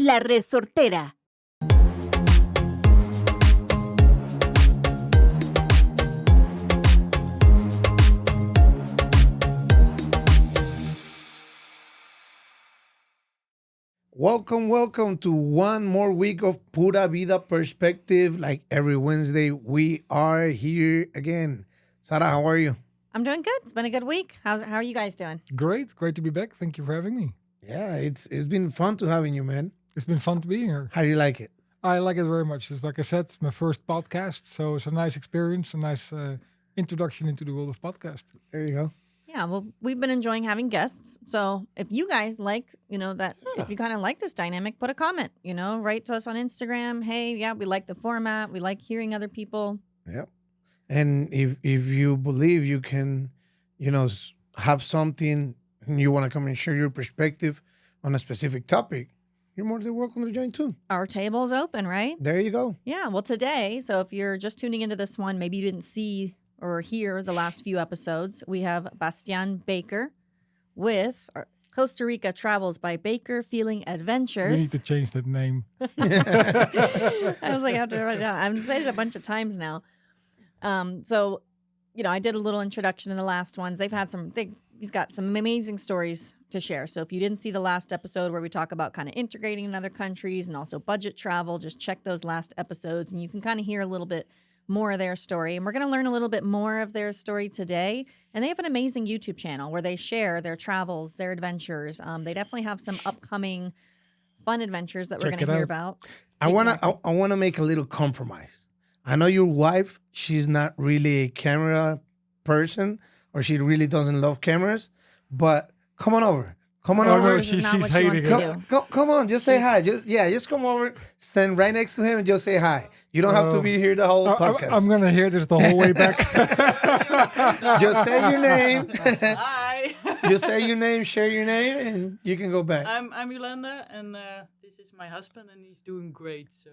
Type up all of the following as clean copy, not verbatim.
La Resortera. Welcome to one more week of Pura Vida Perspective. Like every Wednesday, we are here again. Sara, how are you? I'm doing good. It's been a good week. How are you guys doing? Great to be back. Thank you for having me. Yeah, it's been fun to having you, man. It's been fun to be here. How do you like it? I like it very much. It's like I said, it's my first podcast, so it's a nice experience, a nice introduction into the world of podcast. There you go. Yeah, well, we've been enjoying having guests. So if you guys like, if you kind of like this dynamic, put a comment, write to us on Instagram. Hey, yeah, we like the format. We like hearing other people. Yep. And if you believe you can, have something and you want to come and share your perspective on a specific topic, you're more than welcome to join too. Our table's open, right? There you go. Yeah, well, today, so if you're just tuning into this one, maybe you didn't see or hear the last few episodes, we have Bastian Baker with Costa Rica Travels by Baker Feeling Adventures. We need to change that name. I was like, I have to write it down. I've said it a bunch of times now. So, I did a little introduction in the last ones. He's got some amazing stories to share. So if you didn't see the last episode where we talk about kind of integrating in other countries and also budget travel, just check those last episodes and you can kind of hear a little bit more of their story. And we're going to learn a little bit more of their story today. And they have an amazing YouTube channel where they share their travels, their adventures. They definitely have some upcoming fun adventures that we're going to hear about. I wanna make a little compromise. I know your wife, she's not really a camera person or she really doesn't love cameras, but come on over. Come on over. No, she's hating it. Come on, just say hi. Just come over, stand right next to him and just say hi. You don't have to be here the whole podcast. I'm going to hear this the whole way back. Just say your name. Hi. Just say your name, share your name, and you can go back. I'm Yolanda, and this is my husband, and he's doing great. So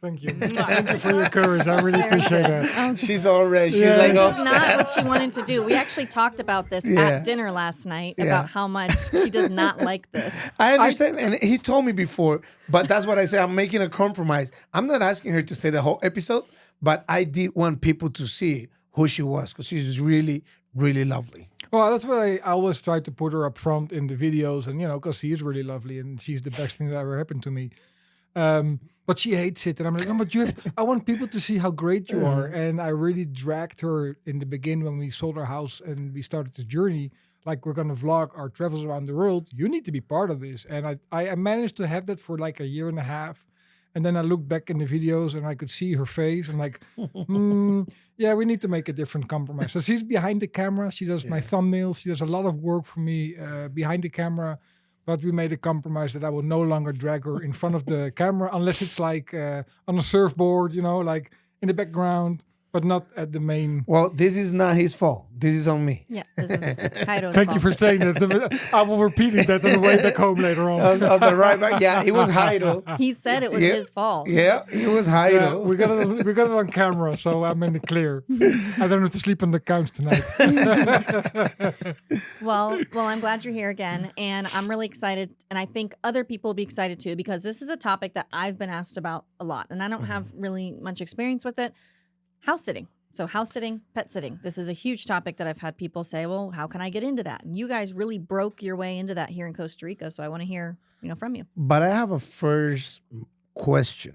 Thank you. Thank you for your courage. I really appreciate that. She's all red. She's Yeah. like, This is oh. not what she wanted to do. We actually talked about this at dinner last night about how much she does not like this. I understand, and he told me before, but that's what I say. I'm making a compromise. I'm not asking her to say the whole episode, but I did want people to see who she was because she's really, really lovely. Well, that's what I always try to put her up front in the videos, and because she is really lovely and she's the best thing that ever happened to me. But she hates it, and I'm like, no, but I want people to see how great you are. And I really dragged her in the beginning when we sold our house and we started this journey. Like, we're gonna vlog our travels around the world. You need to be part of this, and I managed to have that for like a year and a half. And then I looked back in the videos and I could see her face and like, yeah, we need to make a different compromise. So she's behind the camera. She does my thumbnails. She does a lot of work for me behind the camera. But we made a compromise that I will no longer drag her in front of the camera unless it's like on a surfboard, like in the background, but not at the main. Well, this is not his fault. This is on me. Yeah, this is Jairo's Thank you for fault. saying that. I will repeat that on the way back home later on. On the right back. Yeah, it was Jairo. He said it was his fault. Yeah, it was Yeah, Jairo. we got it on camera, so I'm in the clear. I don't have to sleep on the couch tonight. Well, I'm glad you're here again, and I'm really excited, and I think other people will be excited too, because this is a topic that I've been asked about a lot, and I don't have really much experience with it. House sitting. So house sitting, pet sitting. This is a huge topic that I've had people say, well, how can I get into that? And you guys really broke your way into that here in Costa Rica, so I want to hear, from you. But I have a first question.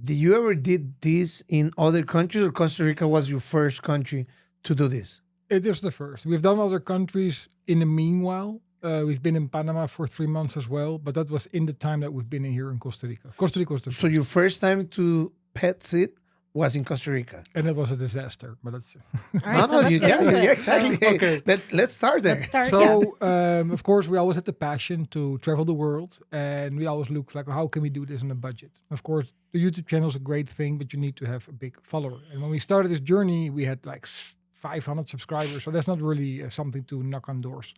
Did you ever did this in other countries, or Costa Rica was your first country to do this? It is the first. We've done other countries in the meanwhile. We've been in Panama for 3 months as well, but that was in the time that we've been in here in Costa Rica. Costa Rica was the So first. your first time to pet sit was in Costa Rica. And it was a disaster, but that's... All right, so let's get into it. exactly. So, Okay. Let's start there. let's start. So, of course, we always had the passion to travel the world, and we always look like, how can we do this on a budget? Of course, the YouTube channel is a great thing, but you need to have a big follower. And when we started this journey, we had like 500 subscribers, so that's not really something to knock on doors.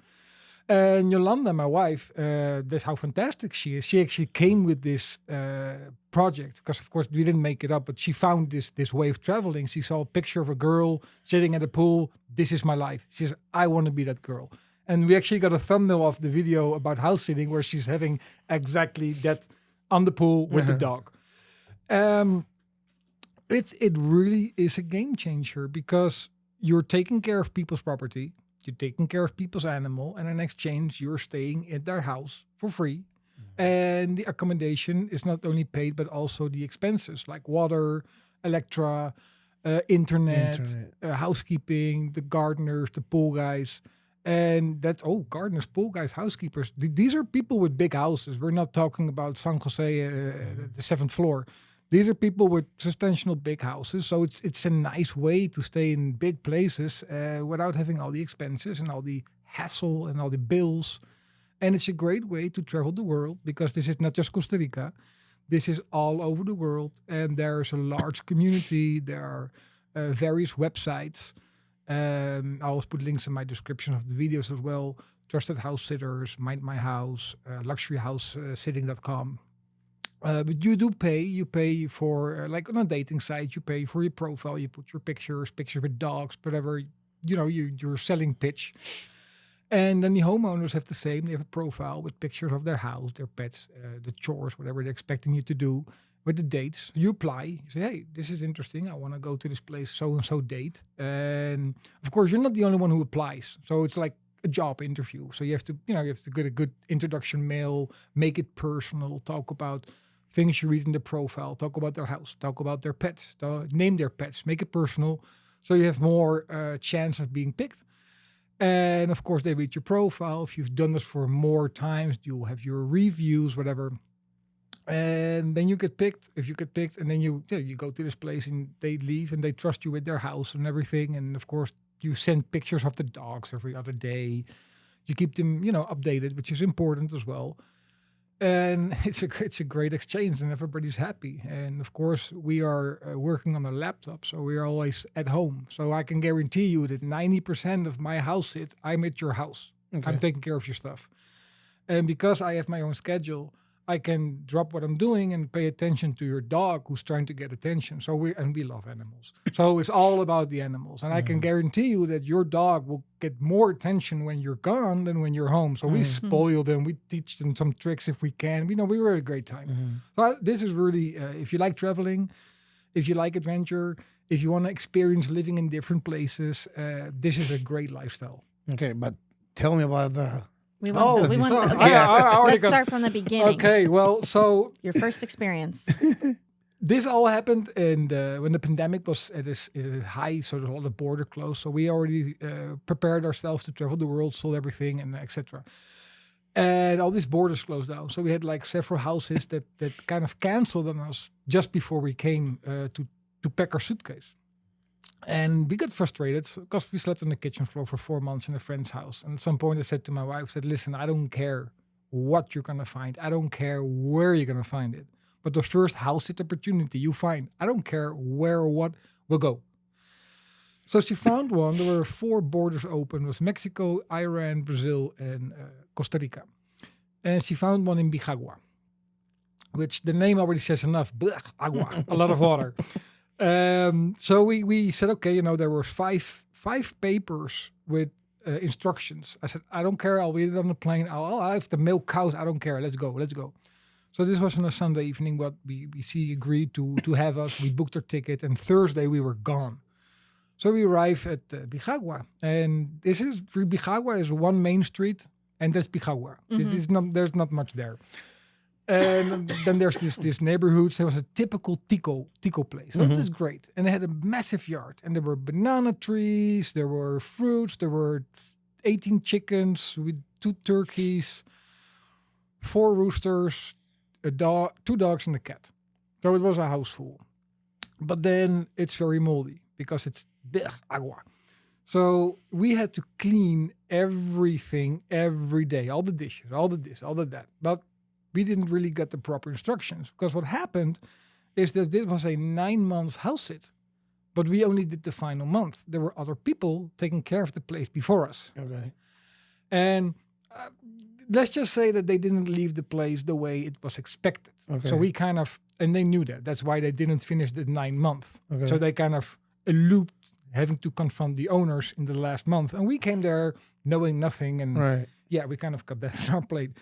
And Yolanda, my wife, that's how fantastic she is. She actually came with this project because, of course, we didn't make it up, but she found this way of traveling. She saw a picture of a girl sitting at a pool. This is my life. She says, I want to be that girl. And we actually got a thumbnail of the video about house sitting where she's having exactly that on the pool with the dog. It really is a game changer because you're taking care of people's property, you're taking care of people's animal, and in exchange, you're staying at their house for free. And the accommodation is not only paid, but also the expenses like water, electra, internet, housekeeping, the gardeners, the pool guys. And that's, gardeners, pool guys, housekeepers. These are people with big houses. We're not talking about San Jose, the 7th floor. These are people with substantial big houses. So it's a nice way to stay in big places without having all the expenses and all the hassle and all the bills. And it's a great way to travel the world because this is not just Costa Rica. This is all over the world. And there's a large community. There are various websites. I always put links in my description of the videos as well. Trusted House Sitters, Mind My House, luxuryhousesitting.com. But you do pay. You pay for, like on a dating site, you pay for your profile. You put your pictures with dogs, whatever, your selling pitch. And then the homeowners have the same. They have a profile with pictures of their house, their pets, the chores, whatever they're expecting you to do. With the dates, you apply. You say, hey, this is interesting. I want to go to this place, so-and-so date. And of course, you're not the only one who applies. So it's like a job interview. So you have to get a good introduction mail, make it personal, talk about things you read in the profile, talk about their house, talk about their pets, name their pets, make it personal. So you have more chance of being picked. And of course, they read your profile. If you've done this for more times, you'll have your reviews, whatever. And then you get picked. If you get picked, and then you go to this place and they leave and they trust you with their house and everything. And of course, you send pictures of the dogs every other day. You keep them, updated, which is important as well. And it's a great exchange, and everybody's happy. And of course, we are working on a laptop, so we are always at home. So I can guarantee you that 90% of my house sit, I'm at your house. Okay. I'm taking care of your stuff. And because I have my own schedule, I can drop what I'm doing and pay attention to your dog who's trying to get attention. So we love animals. So it's all about the animals. And I can guarantee you that your dog will get more attention when you're gone than when you're home. So we spoil them. We teach them some tricks if we can. We were a great time. So this is really, if you like traveling, if you like adventure, if you want to experience living in different places, this is a great lifestyle. Okay, but tell me about the... Let's start from the beginning. Okay, well, so your first experience. This all happened when the pandemic was at its high, so all the border closed. So we already prepared ourselves to travel the world, sold everything, and etc. And all these borders closed down. So we had like several houses that kind of canceled on us just before we came to pack our suitcase. And we got frustrated because we slept on the kitchen floor for 4 months in a friend's house. And at some point I said to my wife, listen, I don't care what you're going to find. I don't care where you're going to find it. But the first house sit opportunity you find, I don't care where or what, we'll go. So she found one. There were 4 borders open. It was Mexico, Iran, Brazil, and Costa Rica. And she found one in Bijagua, which the name already says enough. Blech, agua, a lot of water. So we said, okay, there were five papers with instructions. I said, I don't care. I'll read it on the plane. I'll have to milk cows. I don't care. Let's go. So this was on a Sunday evening, but she agreed to have us. We booked our ticket, and Thursday we were gone. So we arrived at Bijagua, and Bijagua is one main street, and that's Bijagua. There's not much there. And then there's this neighborhood. So it was a typical Tico place. So this is great. And they had a massive yard. And there were banana trees. There were fruits. There were 18 chickens with 2 turkeys, 4 roosters, a dog, 2 dogs, and a cat. So it was a house full. But then it's very moldy because it's agua. So we had to clean everything every day. All the dishes, all the this, all of that. But we didn't really get the proper instructions because what happened is that this was a 9 months house sit, but we only did the final month. There were other people taking care of the place before us. Okay. And let's just say that they didn't leave the place the way it was expected. Okay. So we and they knew that. That's why they didn't finish the 9 month. Okay. So they kind of eloped having to confront the owners in the last month. And we came there knowing nothing. And we kind of got that on our plate.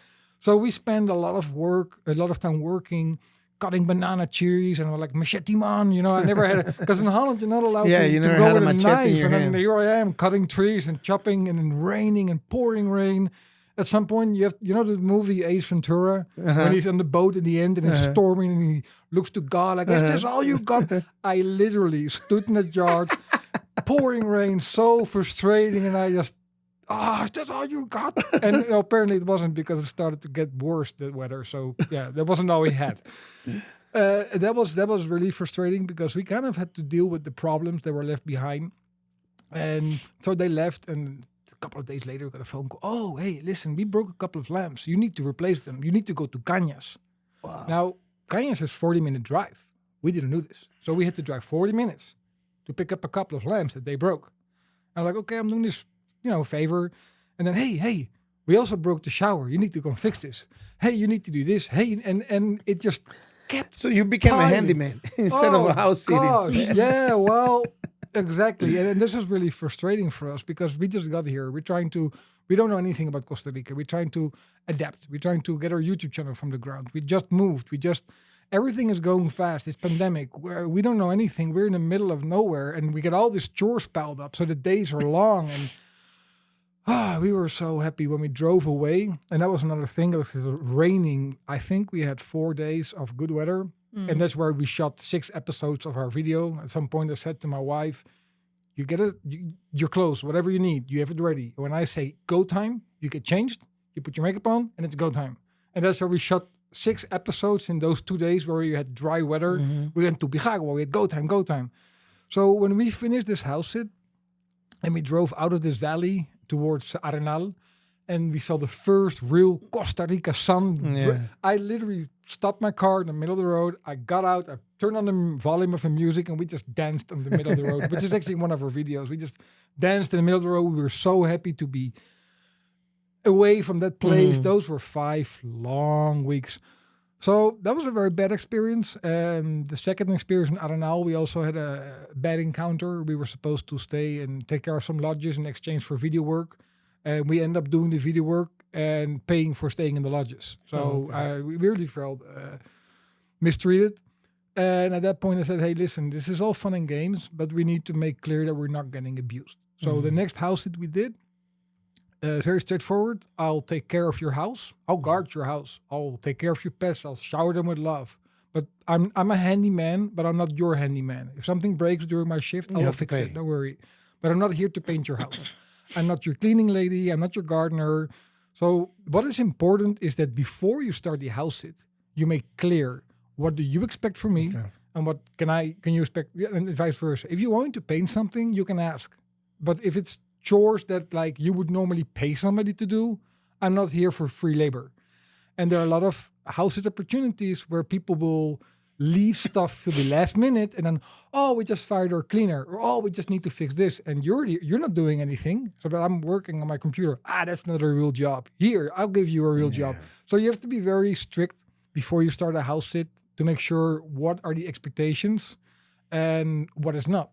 So we spend a lot of time working, cutting banana trees, and we're like machete man. I never had because in Holland you're not allowed Yeah, to, you to never go had a with a machete in knife, your and then hand. here I am cutting trees and chopping, and then raining and pouring rain. At some point, you have the movie Ace Ventura when he's on the boat in the end and it's storming and he looks to God like, "Is this all you got?" I literally stood in the yard, pouring rain, so frustrating, and I just, is that all you got? And apparently it wasn't, because it started to get worse, the weather. So yeah, that wasn't all we had. That was really frustrating because we kind of had to deal with the problems that were left behind, and so they left. And a couple of days later, we got a phone call. "Oh, hey, listen, we broke a couple of lamps. You need to replace them. You need to go to Cañas." Wow. Now, Cañas is 40-minute drive. We didn't know this, so we had to drive 40 minutes to pick up a couple of lamps that they broke. I'm like, okay, I'm doing this, favor. And then, hey, we also broke the shower. You need to go and fix this. Hey, you need to do this. Hey, and it just kept. So you became a piling. handyman instead of a house gosh, sitting. yeah, well, exactly. And this was really frustrating for us because we just got here. We don't know anything about Costa Rica. We're trying to adapt. We're trying to get our YouTube channel from the ground. We just moved. Everything is going fast. It's pandemic. We don't know anything. We're in the middle of nowhere, and we get all these chores piled up. So the days are long, and we were so happy when we drove away. And that was another thing. It was raining. I think we had 4 days of good weather, and that's where we shot 6 episodes of our video. At some point, I said to my wife, "You get your clothes, whatever you need. You have it ready. When I say go time, you get changed. You put your makeup on, and it's go time." And that's where we shot 6 episodes in those 2 days where you had dry weather. We went to Bijagua. We had go time. So when we finished this house sit and we drove out of this valley towards Arenal, and we saw the first real Costa Rica sun. Yeah. I literally stopped my car in the middle of the road. I got out, I turned on the volume of the music, and we just danced in the middle of the road, which is actually one of our videos. We just danced in the middle of the road. We were so happy to be away from that place. Those were 5 long weeks. So that was a very bad experience. And the second experience in Arenal, we also had a bad encounter. We were supposed to stay and take care of some lodges in exchange for video work. And we ended up doing the video work and paying for staying in the lodges. So we really felt mistreated. And at that point I said, "Hey, listen, this is all fun and games, but we need to make clear that we're not getting abused." So the next house that we did, very straightforward. I'll take care of your house. I'll guard your house. I'll take care of your pets. I'll shower them with love. But I'm a handyman, but I'm not your handyman. If something breaks during my shift, I'll have to fix pay. it. Don't worry. But I'm not here to paint your house. I'm not your cleaning lady. I'm not your gardener. So what is important is that before you start the house sit, you make clear, what do you expect from me, and what can you expect, and vice versa. If you want to paint something, you can ask. But if it's chores that like you would normally pay somebody to do, I'm not here for free labor. And there are a lot of house sit opportunities where people will leave stuff to the last minute and then, we just fired our cleaner, or we just need to fix this, and you're not doing anything. So, but I'm working on my computer. That's not a real job. Here, I'll give you a real job. So you have to be very strict before you start a house sit to make sure what are the expectations and what is not.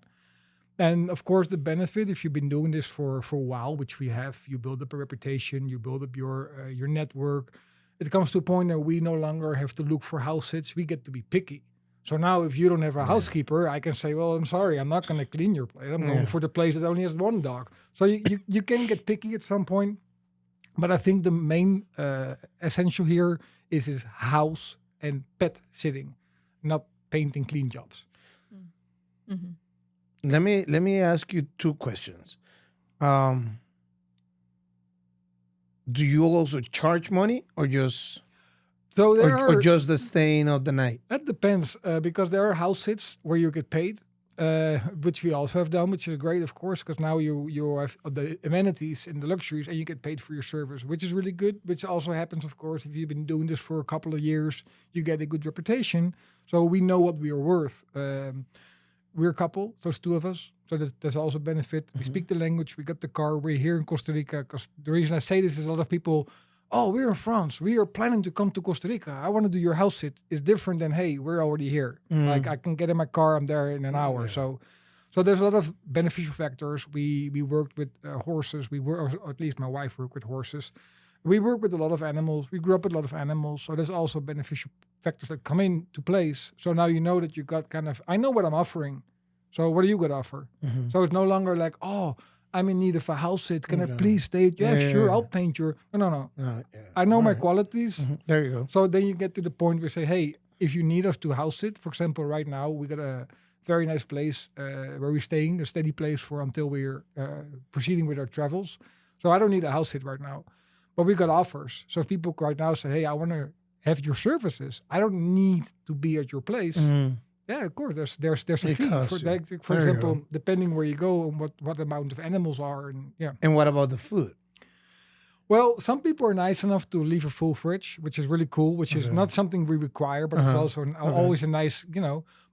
And of course, the benefit, if you've been doing this for a while, which we have, you build up a reputation, you build up your network. It comes to a point that we no longer have to look for house sits. We get to be picky. So now if you don't have a housekeeper, I can say, well, I'm sorry, I'm not going to clean your place. I'm going for the place that only has one dog. So you can get picky at some point. But I think the main essential here is house and pet sitting, not painting clean jobs. Mm-hmm. Let me ask you 2 questions. Do you also charge money, or just So there or are, just the staying of the night? that depends because there are house sits where you get paid, which we also have done, which is great, of course, because now you have the amenities and the luxuries and you get paid for your service, which is really good, which also happens, of course, if you've been doing this for a couple of years, you get a good reputation. So we know what we are worth. We're a couple, there's 2 of us. So that's also a benefit. We speak the language, we got the car, we're here in Costa Rica. Because the reason I say this is a lot of people, we're in France. We are planning to come to Costa Rica. I want to do your house sit. It's different than, hey, we're already here. Like I can get in my car, I'm there in an hour. So there's a lot of beneficial factors. We worked with horses. Or at least my wife worked with horses. We work with a lot of animals. We grew up with a lot of animals. So there's also beneficial factors that come into place. So now you know that you got kind of, I know what I'm offering. So what are you going to offer? So it's no longer like, oh, I'm in need of a house sit. Can I please stay? Yeah, sure. I'll paint your, no. I know my qualities. There you go. So then you get to the point where you say, hey, if you need us to house sit, for example, right now we got a very nice place where we're staying, a steady place for until we're proceeding with our travels. So I don't need a house sit right now, but we got offers. So if people right now say, hey, I want to have your services, I don't need to be at your place. Yeah, of course. There's a fee for that. For There you example, go. depending where you go and what amount of animals are, and yeah. And what about the food? Well, some people are nice enough to leave a full fridge, which is really cool, which is not something we require, but it's also always a nice,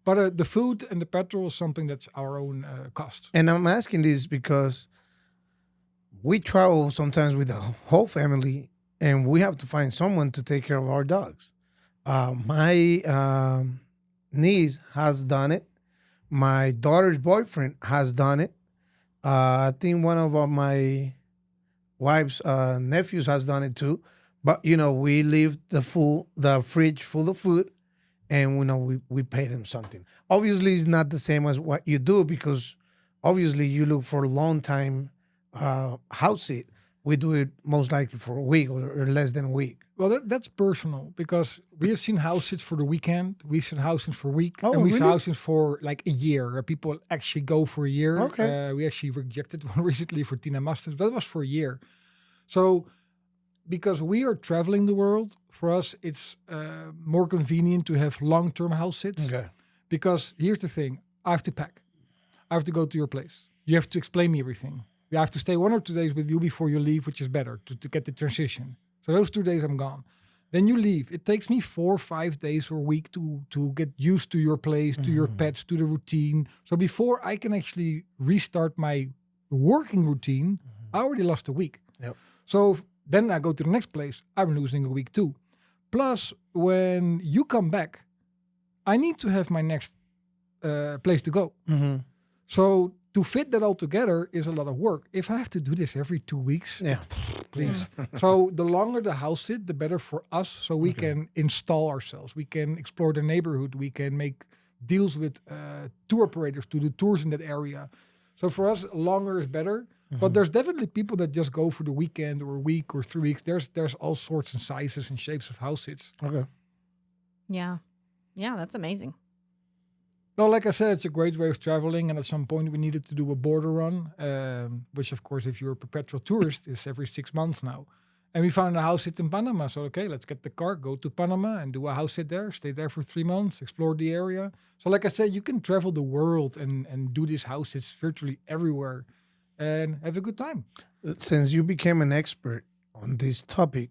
But the food and the petrol is something that's our own cost. And I'm asking this because we travel sometimes with the whole family, and we have to find someone to take care of our dogs. My niece has done it. My daughter's boyfriend has done it. I think one of my wife's nephews has done it too. But we leave the fridge full of food, and we pay them something. Obviously, it's not the same as what you do because obviously you look for a long time house sit. We do it most likely for a week or less than a week. Well, that's personal because we have seen house sits for the weekend. We've seen house sits for a week. Oh, and we've seen really? house sits for like a year. Where people actually go for a year. Okay. We actually rejected one recently for Tina Masters, but that was for a year. So because we are traveling the world, for us, it's more convenient to have long-term house sits. Okay. Because here's the thing. I have to pack. I have to go to your place. You have to explain me everything. We have to stay 1 or 2 days with you before you leave, which is better to get the transition. So those 2 days I'm gone. Then you leave. It takes me 4 or 5 days or a week to get used to your place, to your pets, to the routine. So before I can actually restart my working routine, I already lost a week. Yep. So then I go to the next place. I'm losing a week too. Plus, when you come back, I need to have my next place to go. So to fit that all together is a lot of work. If I have to do this every 2 weeks, Yeah. please. So the longer the house sit, the better for us. So we can install ourselves. We can explore the neighborhood. We can make deals with tour operators to do tours in that area. So for us, longer is better. But there's definitely people that just go for the weekend or a week or 3 weeks. There's all sorts and sizes and shapes of house sits. Okay. Yeah. Yeah, that's amazing. Well, like I said, it's a great way of traveling. And at some point, we needed to do a border run, which, of course, if you're a perpetual tourist, is every 6 months now. And we found a house sit in Panama. So, okay, let's get the car, go to Panama and do a house sit there, stay there for 3 months, explore the area. So, like I said, you can travel the world and do these house sits virtually everywhere and have a good time. Since you became an expert on this topic,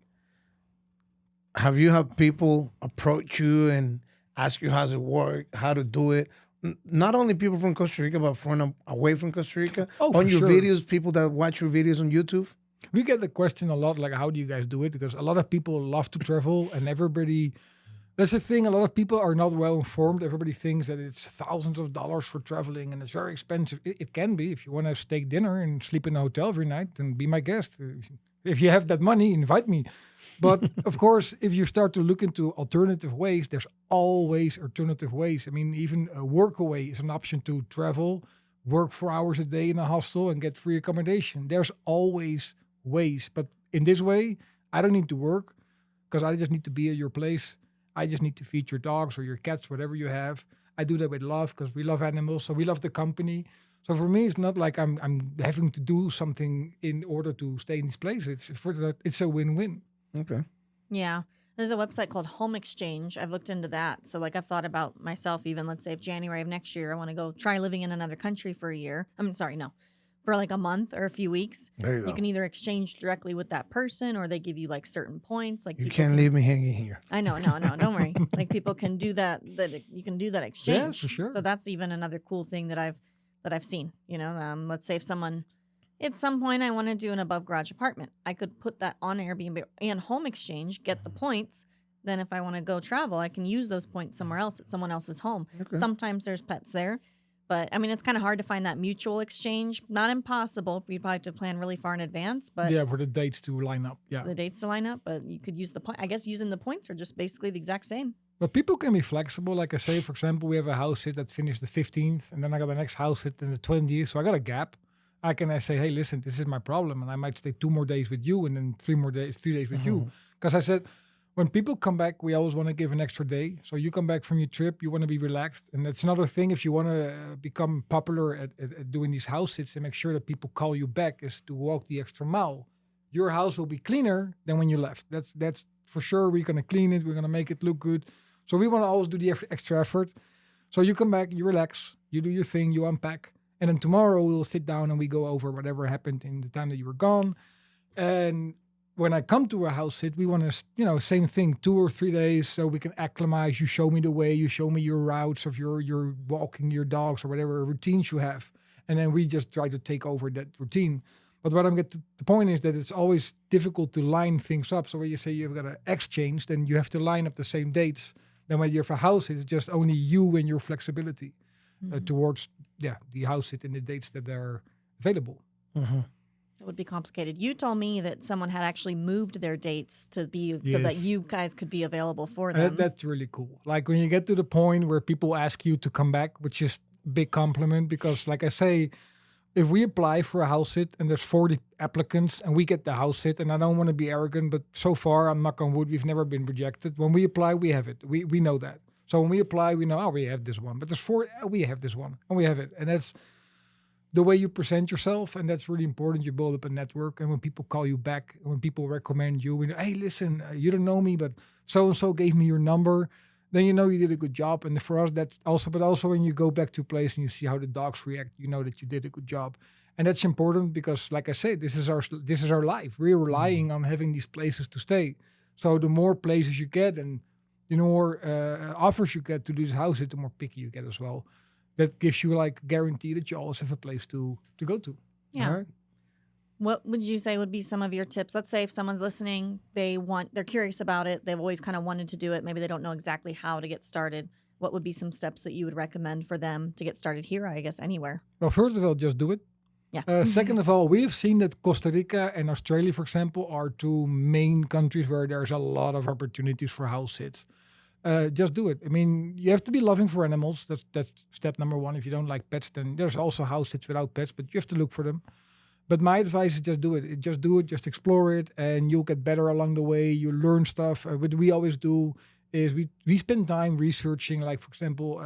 have you had people approach you and ask you how's it work, how to do it? Not only people from Costa Rica, but from away from Costa Rica. Oh, on for your sure. videos, people that watch your videos on YouTube. We get the question a lot, like, how do you guys do it? Because a lot of people love to travel and everybody, that's the thing, a lot of people are not well informed. Everybody thinks that it's thousands of dollars for traveling and it's very expensive. It can be. If you want to have steak dinner and sleep in a hotel every night, then be my guest. If you have that money, invite me. But of course, if you start to look into alternative ways, there's always alternative ways. I mean, even a work away is an option to travel, work 4 hours a day in a hostel and get free accommodation. There's always ways. But in this way, I don't need to work because I just need to be at your place. I just need to feed your dogs or your cats, whatever you have. I do that with love because we love animals. So we love the company. So for me, it's not like I'm having to do something in order to stay in this place. It's a win-win. Okay. Yeah. There's a website called Home Exchange. I've looked into that. So like I've thought about myself, even let's say if January of next year, I want to go try living in another country for a year. For like a month or a few weeks. There you go. You can either exchange directly with that person or they give you like certain points. Like You people can't can- leave me hanging here. I know, no, don't worry. Like people can do that you can do that exchange. for sure. So that's even another cool thing that I've seen. Let's say if someone at some point I want to do an above garage apartment, I could put that on Airbnb and Home Exchange, get the points. Then if I want to go travel, I can use those points somewhere else at someone else's home. Okay. Sometimes there's pets there. But I mean, it's kind of hard to find that mutual exchange. Not impossible. You'd probably have to plan really far in advance, but Yeah, for the dates to line up. Yeah. the dates to line up. But you could use the point. I guess using the points are just basically the exact same. But people can be flexible. Like I say, for example, we have a house sit that finished the 15th, and then I got the next house sit in the 20th. So I got a gap. I say, hey, listen, this is my problem, and I might stay 2 more days with you, and then 3 days with you. Because I said, when people come back, we always want to give an extra day. So you come back from your trip, you want to be relaxed, and that's another thing. If you want to become popular at doing these house sits and make sure that people call you back, is to walk the extra mile. Your house will be cleaner than when you left. That's for sure. We're gonna clean it. We're gonna make it look good. So we want to always do the extra effort. So you come back, you relax, you do your thing, you unpack. And then tomorrow we'll sit down and we go over whatever happened in the time that you were gone. And when I come to a house sit, we want to, same thing, 2 or 3 days so we can acclimatize. You show me the way, you show me your routes of your walking your dogs or whatever routines you have. And then we just try to take over that routine. But what I'm getting to the point is that it's always difficult to line things up. So when you say you've got an exchange, then you have to line up the same dates. Then when you're for house, it's just only you and your flexibility towards the house sit and the dates that are available. It would be complicated. You told me that someone had actually moved their dates to be so that you guys could be available for them. That's really cool. Like when you get to the point where people ask you to come back, which is a big compliment because, like I say, if we apply for a house sit and there's 40 applicants and we get the house sit, and I don't want to be arrogant, but so far, I'm knock on wood, we've never been rejected. When we apply, we have it. We know that. So when we apply, we know, we have this one. But there's 4, we have this one, and we have it. And that's the way you present yourself, and that's really important. You build up a network, and when people call you back, when people recommend you, hey, listen, you don't know me, but so-and-so gave me your number, then you know you did a good job. And for us, that's also, but also when you go back to a place and you see how the dogs react, you know that you did a good job. And that's important because, like I said, this is our life. We're relying on having these places to stay. So the more places you get and the more offers you get to do this house, the more picky you get as well. That gives you like guarantee that you always have a place to go to. Yeah. All right. What would you say would be some of your tips? Let's say if someone's listening, they're curious about it. They've always kind of wanted to do it. Maybe they don't know exactly how to get started. What would be some steps that you would recommend for them to get started here? I guess anywhere. Well, first of all, just do it. Yeah. Second of all, we have seen that Costa Rica and Australia, for example, are 2 main countries where there's a lot of opportunities for house sits. Just do it. I mean, you have to be loving for animals. That's step number 1. If you don't like pets, then there's also house sits without pets, but you have to look for them. But my advice is just do it. Just do it. Just explore it, and you'll get better along the way. You learn stuff. What we always do is we spend time researching. Like, for example,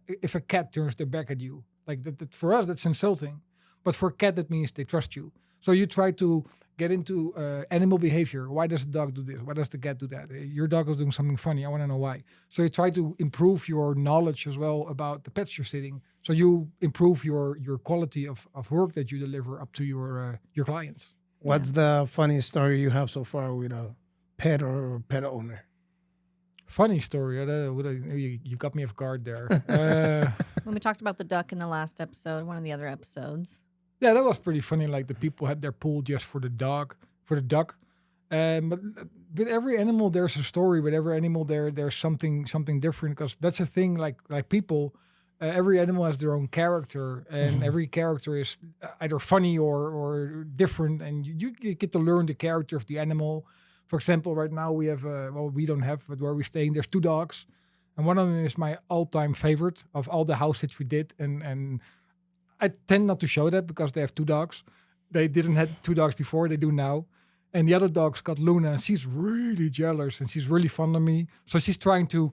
if a cat turns their back at you, like that for us, that's insulting. But for a cat, that means they trust you. So you try to get into animal behavior. Why does the dog do this? Why does the cat do that? Your dog is doing something funny. I want to know why. So you try to improve your knowledge as well about the pets you're sitting. So you improve your quality of work that you deliver up to your clients. What's the funniest story you have so far with a pet or pet owner? Funny story. You got me off guard there. When we talked about the duck in the last episode, one of the other episodes. Yeah, that was pretty funny. Like the people had their pool just for the duck. But with every animal, there's a story. With every animal, there's something different. Because that's a thing. Like people, every animal has their own character, and every character is either funny or different. And you get to learn the character of the animal. For example, right now we have we don't have, but where we're staying, there's 2 dogs, and one of them is my all-time favorite of all the house sits we did, and I tend not to show that because they have 2 dogs. They didn't have 2 dogs before, they do now. And the other dog's got Luna, and she's really jealous, and she's really fond of me. So she's trying to,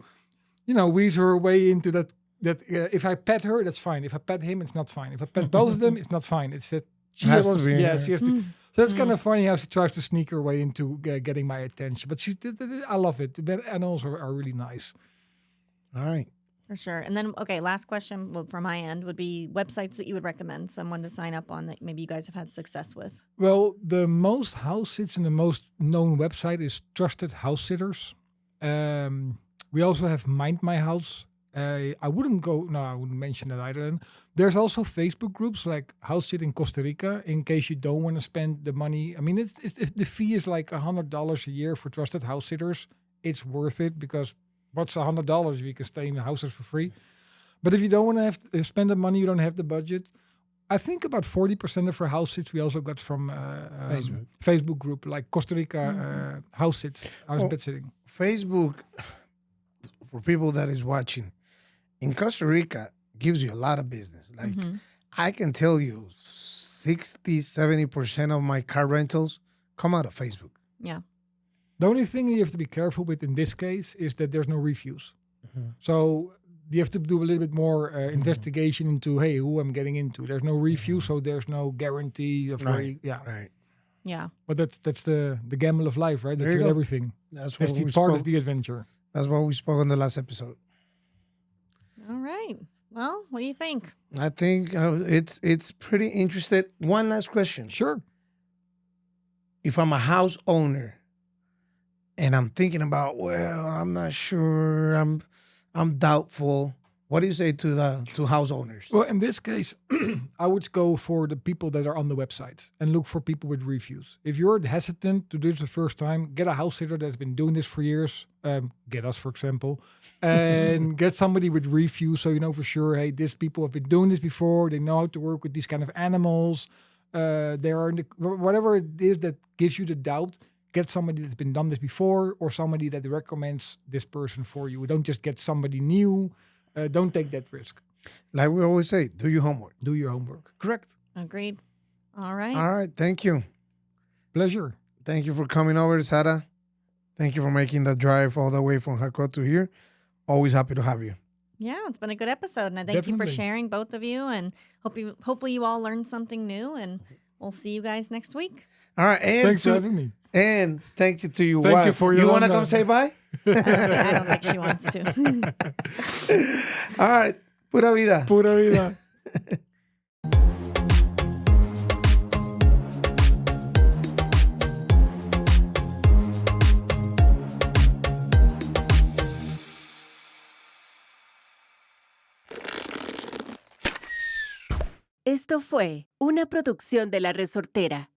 wease her way into that if I pet her, that's fine. If I pet him, it's not fine. If I pet both of them, it's not fine. It's that she Has wants, to be, yeah, yeah. she has to. So it's kind of funny how she tries to sneak her way into getting my attention. But I love it. The animals are really nice. All right. For sure. And then, okay, last question from my end would be websites that you would recommend someone to sign up on that maybe you guys have had success with. Well, the most house sits and the most known website is Trusted House Sitters. We also have Mind My House. I wouldn't mention that either. Then there's also Facebook groups like House Sit in Costa Rica in case you don't want to spend the money. I mean, if the fee is like $100 a year for Trusted House Sitters, it's worth it because what's $100 if you can stay in the houses for free? But if you don't want to have to spend the money, you don't have the budget. I think about 40% of our house sits we also got from Facebook group, like Costa Rica house sits, house Oh. bed sitting. Facebook, for people that is watching, in Costa Rica, gives you a lot of business. Like, I can tell you 60, 70% of my car rentals come out of Facebook. Yeah. The only thing you have to be careful with in this case is that there's no reviews. So you have to do a little bit more investigation into, hey, who I'm getting into. There's no review, so there's no guarantee of Right. yeah. Right. Yeah. But that's the gamble of life, right? There That's you with go. everything. That's That's what the we part spoke. of the adventure. That's what we spoke on the last episode. All right. Well, what do you think? I think it's pretty interesting. One last question. Sure. If I'm a house owner and I'm thinking about, well, I'm not sure, I'm doubtful. What do you say to house owners? Well, in this case, I would go for the people that are on the website and look for people with reviews. If you're hesitant to do this the first time, get a house sitter that's been doing this for years. Get us, for example, and get somebody with reviews so you know for sure, hey, these people have been doing this before. They know how to work with these kind of animals. They are in the, whatever it is that gives you the doubt. Get somebody that's been done this before, or somebody that recommends this person for you. Don't just get somebody new. Don't take that risk. Like we always say, do your homework. Do your homework. Correct. Agreed. All right. All right. Thank you. Pleasure. Thank you for coming over, Sara. Thank you for making the drive all the way from Jaco to here. Always happy to have you. Yeah, it's been a good episode, and I thank you for Definitely. sharing, both of you, and hopefully you all learned something new, and we'll see you guys next week. All right. And Thanks for having me. And thank you to your Thank wife. you for your You want to long come say bye? I don't think she wants to. All right. Pura vida. Pura vida. Esto fue una producción de La Resortera.